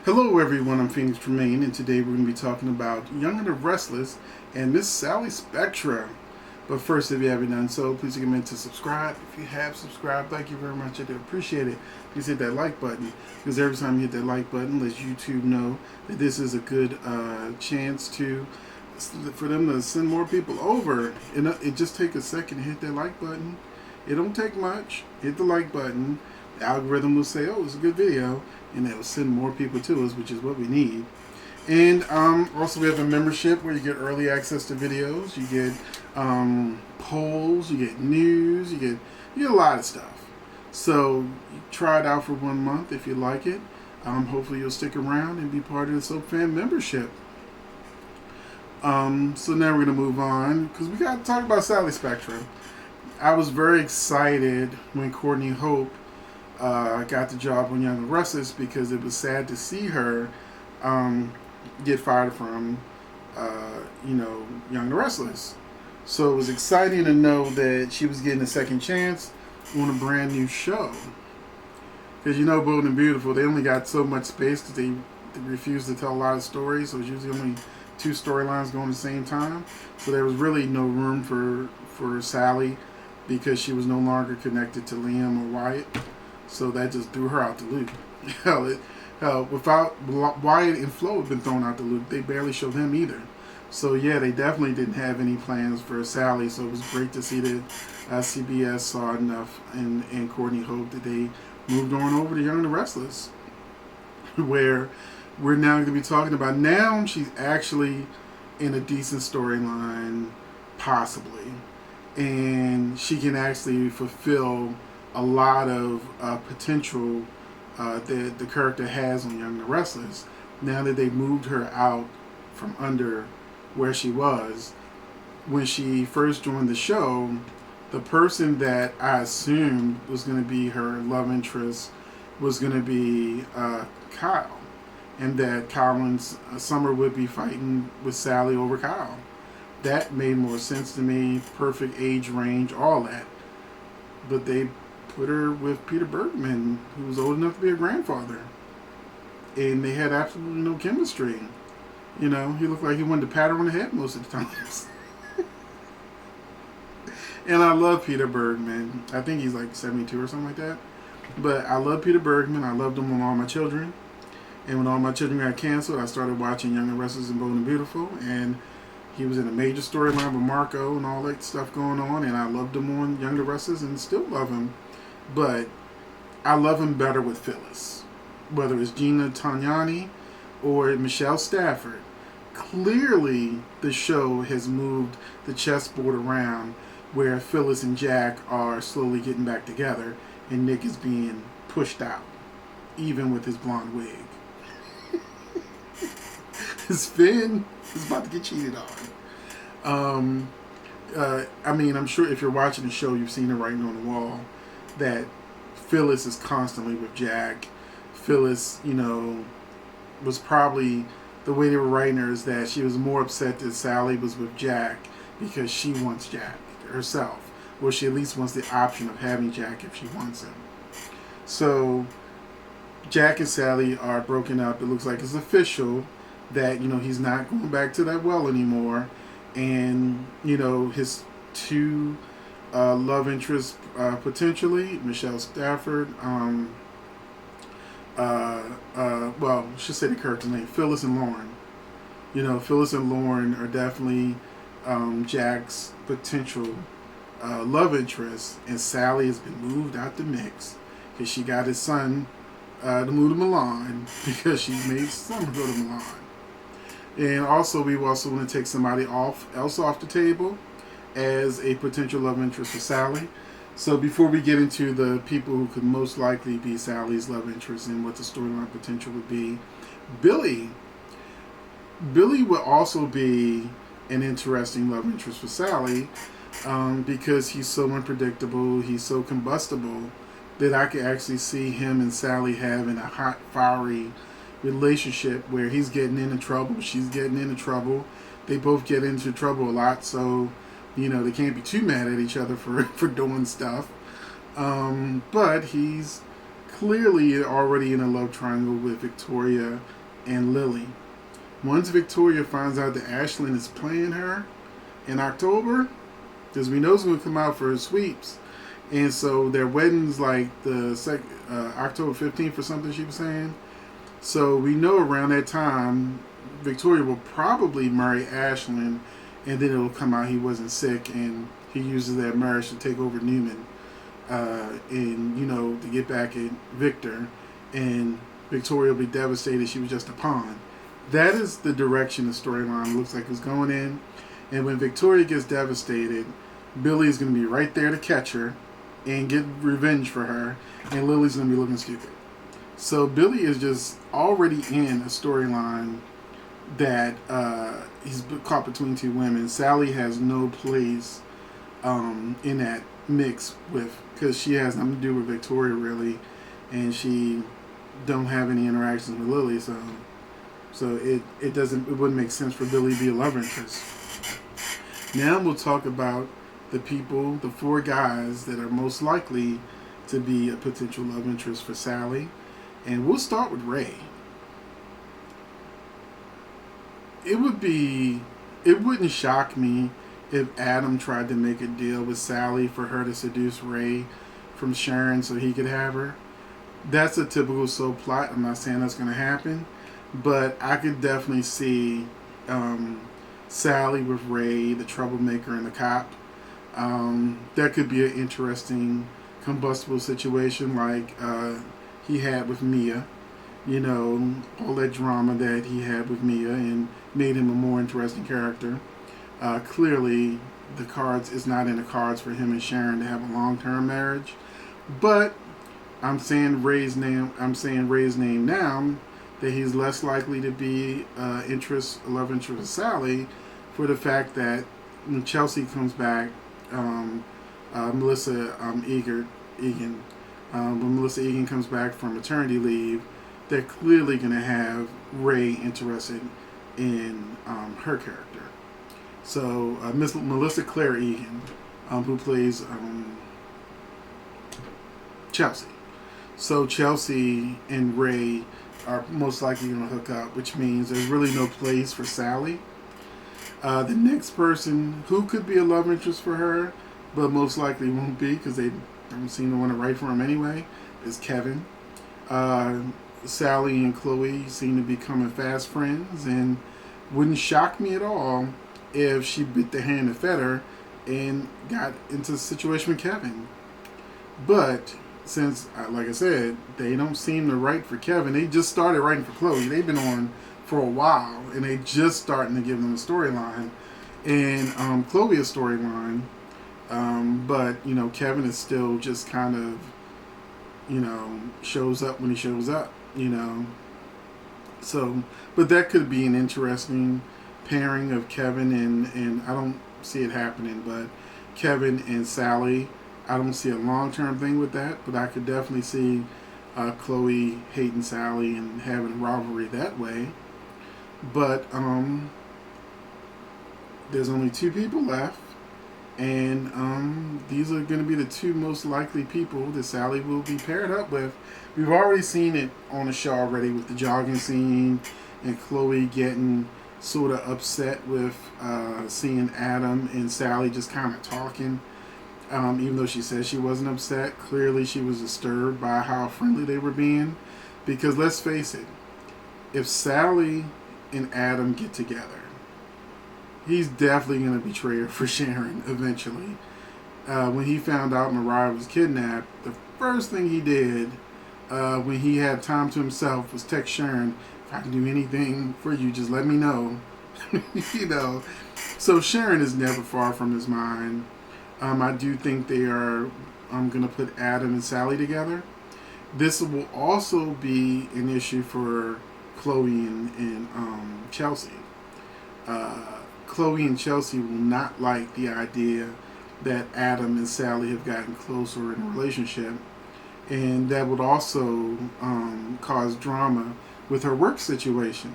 Hello everyone, I'm Phoenix Tremayne, and today we're going to be talking about Young and the Restless and Miss Sally Spectra. But first, if you haven't done so, please take a minute to subscribe. If you have subscribed, thank you very much. I do appreciate it. Please hit that like button, because every time you hit that like button, lets YouTube know that this is a good chance for them to send more people over. And it just takes a second to hit that like button. It don't take much. Hit the like button. The algorithm will say, "Oh, it's a good video," and it will send more people to us, which is what we need. And also, we have a membership where you get early access to videos. You get polls. You get news. You get a lot of stuff. So you try it out for 1 month if you like it. Hopefully, you'll stick around and be part of the Soap Fan membership. So now we're gonna move on because we got to talk about Sally Spectra. I was very excited when Courtney Hope got the job on Young and Restless because it was sad to see her get fired from, Young and Restless. So it was exciting to know that she was getting a second chance on a brand new show. Because Bold and Beautiful, they only got so much space because they refused to tell a lot of stories. So it's usually only 2 storylines going at the same time. So there was really no room for Sally because she was no longer connected to Liam or Wyatt. So that just threw her out the loop. Without Wyatt and Flo had been thrown out the loop, they barely showed him either. So yeah, they definitely didn't have any plans for Sally. So it was great to see that CBS saw enough and Courtney Hope that they moved on over to Young and the Restless, where we're now going to be talking about. Now she's actually in a decent storyline, possibly, and she can actually fulfill a lot of potential that the character has on Young and the Restless. Now that they moved her out from under where she was when she first joined the show, the person that I assumed was going to be her love interest was going to be Kyle, and that Kyle and Summer would be fighting with Sally over Kyle. That made more sense to me. Perfect age range, all that. But they put her with Peter Bergman, who was old enough to be a grandfather. And they had absolutely no chemistry. He looked like he wanted to pat her on the head most of the times. And I love Peter Bergman. I think he's like 72 or something like that. But I love Peter Bergman. I loved him on All My Children. And when All My Children got canceled, I started watching Young and Restless and Bold and Beautiful. And he was in a major storyline with Marco and all that stuff going on. And I loved him on Young and Restless and still love him. But I love him better with Phyllis. Whether it's Gina Tanyani or Michelle Stafford. Clearly, the show has moved the chessboard around where Phyllis and Jack are slowly getting back together and Nick is being pushed out, even with his blonde wig. His Finn is about to get cheated on. I'm sure if you're watching the show, you've seen it writing on the wall that Phyllis is constantly with Jack. Phyllis, was probably, the way they were writing her is that she was more upset that Sally was with Jack because she wants Jack herself, or she at least wants the option of having Jack if she wants him. So Jack and Sally are broken up. It looks like it's official that he's not going back to that well anymore, and his 2 love interests potentially Michelle Stafford. I should say the character's name, Phyllis and Lauren. Phyllis and Lauren are definitely Jack's potential love interest, and Sally has been moved out the mix because she got his son to move to Milan because she made Summer go to Milan. And also, we also want to take somebody else off the table as a potential love interest for Sally. So before we get into the people who could most likely be Sally's love interest and what the storyline potential would be, Billy would also be an interesting love interest for Sally because he's so unpredictable, he's so combustible that I could actually see him and Sally having a hot, fiery relationship where he's getting into trouble, she's getting into trouble. They both get into trouble a lot, so they can't be too mad at each other for doing stuff. But he's clearly already in a love triangle with Victoria and Lily. Once Victoria finds out that Ashlyn is playing her in October, because we know it's going to come out for her sweeps, and so their wedding's like the October 15th or something, she was saying. So we know around that time, Victoria will probably marry Ashlyn, and then it'll come out he wasn't sick, and he uses that marriage to take over Newman, and to get back at Victor, and Victoria will be devastated she was just a pawn. That is the direction the storyline looks like it's going in, and when Victoria gets devastated, Billy is going to be right there to catch her and get revenge for her, and Lily's going to be looking stupid. So Billy is just already in a storyline that he's caught between two women. Sally has no place in that mix because she has nothing to do with Victoria really, and she don't have any interactions with Lily. So it wouldn't make sense for Billy to be a love interest. Now we'll talk about the four guys that are most likely to be a potential love interest for Sally. And we'll start with Ray. It wouldn't shock me if Adam tried to make a deal with Sally for her to seduce Ray from Sharon so he could have her. That's a typical soap plot. I'm not saying that's going to happen, but I could definitely see Sally with Ray, the troublemaker and the cop. That could be an interesting combustible situation like he had with Mia, all that drama that he had with Mia and made him a more interesting character. Clearly, it's not in the cards for him and Sharon to have a long-term marriage, but I'm saying Ray's name now that he's less likely to be a love interest with Sally for the fact that when Chelsea comes back, Melissa Egan. When Melissa Egan comes back from maternity leave, they're clearly going to have Ray interested in her character. So Miss Melissa Claire Egan, who plays Chelsea. So Chelsea and Ray are most likely going to hook up, which means there's really no place for Sally. The next person who could be a love interest for her, but most likely won't be because they don't seem to want to write for him anyway, is Kevin. Sally and Chloe seem to be becoming fast friends, and wouldn't shock me at all if she bit the hand that fed her and got into a situation with Kevin. But since, like I said, they don't seem to write for Kevin, they just started writing for Chloe. They've been on for a while, and they just starting to give them a storyline, and Chloe a storyline. But Kevin is still just kind of shows up when he shows up. So, but that could be an interesting pairing of Kevin and I don't see it happening, but Kevin and Sally, I don't see a long-term thing with that, but I could definitely see Chloe hating Sally and having rivalry that way. But there's only two people left, and these are going to be the two most likely people that Sally will be paired up with. We've already seen it on the show already with the jogging scene and Chloe getting sort of upset with seeing Adam and Sally just kind of talking. Even though she said she wasn't upset, clearly she was disturbed by how friendly they were being. Because let's face it, if Sally and Adam get together, he's definitely going to betray her for Sharon eventually. When he found out Mariah was kidnapped, the first thing he did when he had time to himself was text Sharon, if I can do anything for you, just let me know. So Sharon is never far from his mind. I do think they are going to put Adam and Sally together. This will also be an issue for Chloe and Chelsea. Chloe and Chelsea will not like the idea that Adam and Sally have gotten closer in a relationship, and that would also cause drama with her work situation,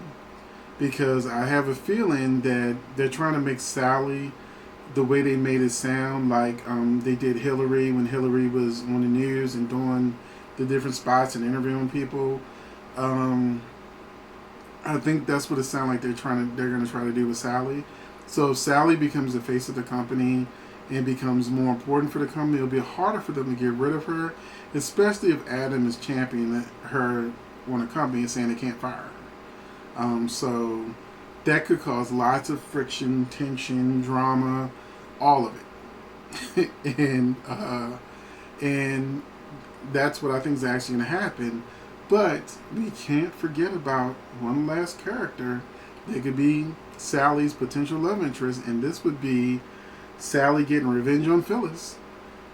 because I have a feeling that they're trying to make Sally the way they made it sound like they did Hillary when Hillary was on the news and doing the different spots and interviewing people. I think that's what it sounds like they're gonna try to do with Sally. So if Sally becomes the face of the company and becomes more important for the company, it'll be harder for them to get rid of her, especially if Adam is championing her on the company and saying they can't fire her. So that could cause lots of friction, tension, drama, all of it, and that's what I think is actually going to happen. But we can't forget about one last character that could be Sally's potential love interest, and this would be Sally getting revenge on Phyllis.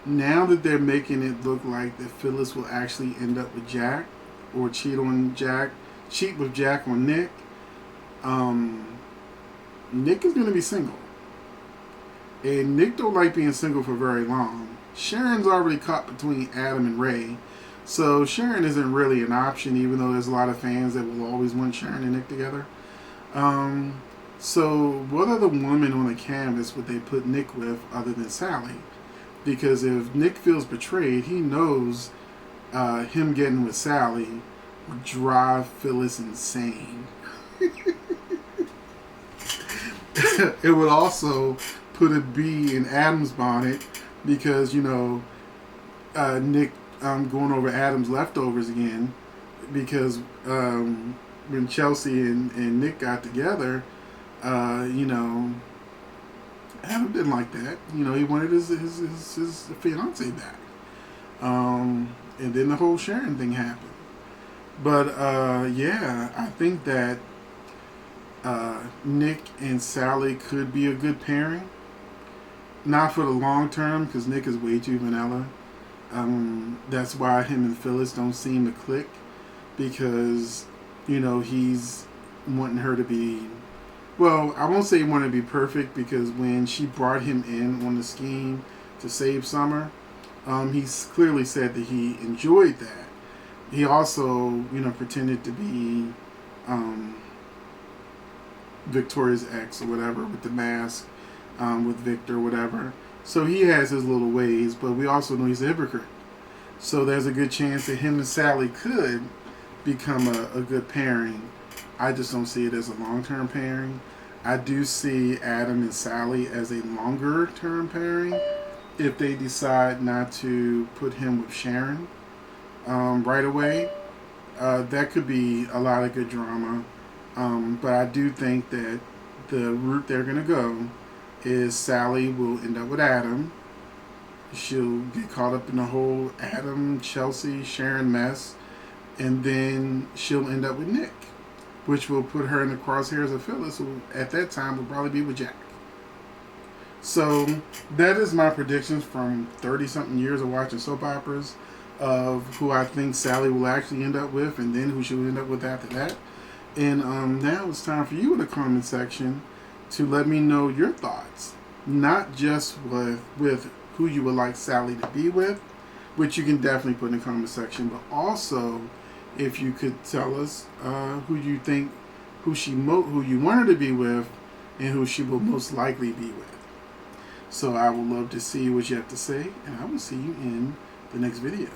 Now that they're making it look like that Phyllis will actually end up with Jack or cheat with Jack on Nick. Nick is going to be single, and Nick don't like being single for very long. Sharon's already caught between Adam and Ray, so Sharon isn't really an option, even though there's a lot of fans that will always want Sharon and Nick together. So what other woman on the canvas would they put Nick with other than Sally? Because if Nick feels betrayed, he knows him getting with Sally would drive Phyllis insane. It would also put a bee in Adam's bonnet because, Nick going over Adam's leftovers again, because when Chelsea and Nick got together, Adam didn't like that. He wanted his fiance back. And then the whole Sharon thing happened. But I think that Nick and Sally could be a good pairing. Not for the long term, because Nick is way too vanilla. That's why him and Phyllis don't seem to click, because he's wanting her to be, well, I won't say he wanted to be perfect, because when she brought him in on the scheme to save Summer, he's clearly said that he enjoyed that. He also pretended to be Victoria's ex or whatever with the mask, with Victor or whatever. So he has his little ways, but we also know he's a hypocrite. So there's a good chance that him and Sally could become a good pairing. I just don't see it as a long-term pairing. I do see Adam and Sally as a longer-term pairing if they decide not to put him with Sharon right away. That could be a lot of good drama. But I do think that the route they're going to go is Sally will end up with Adam. She'll get caught up in the whole Adam, Chelsea, Sharon mess. And then she'll end up with Nick, which will put her in the crosshairs of Phyllis, who at that time will probably be with Jack. So that is my predictions from 30-something years of watching soap operas of who I think Sally will actually end up with, and then who she'll end up with after that. And now it's time for you in the comment section to let me know your thoughts. Not just with who you would like Sally to be with, which you can definitely put in the comment section, but also if you could tell us who you think, who you want her to be with, and who she will most likely be with. So I would love to see what you have to say, and I will see you in the next video.